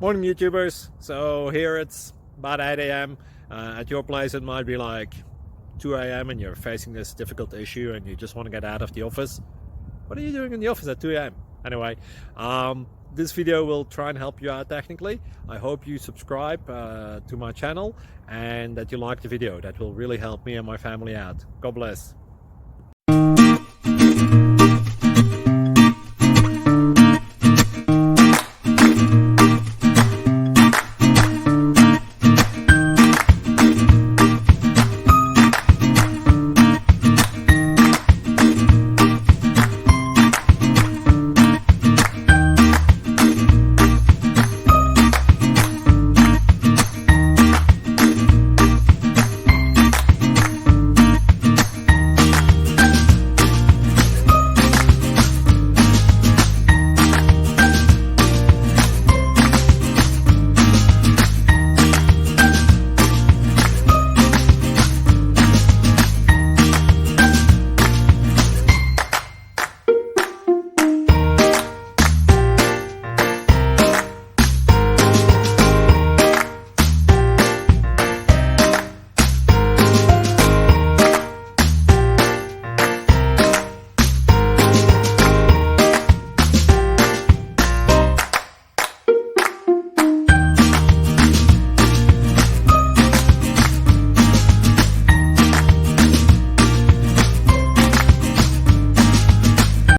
Morning YouTubers. So here it's about 8 a.m. At your place it might be like 2 a.m. and you're facing this difficult issue and you just want to get out of the office. What are you doing in the office at 2 a.m.? Anyway, this video will try and help you out technically. I hope you subscribe to my channel and that you like the video. That will really help me and my family out. God bless.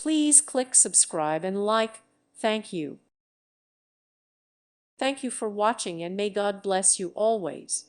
Please click subscribe and like. Thank you. Thank you for watching and may God bless you always.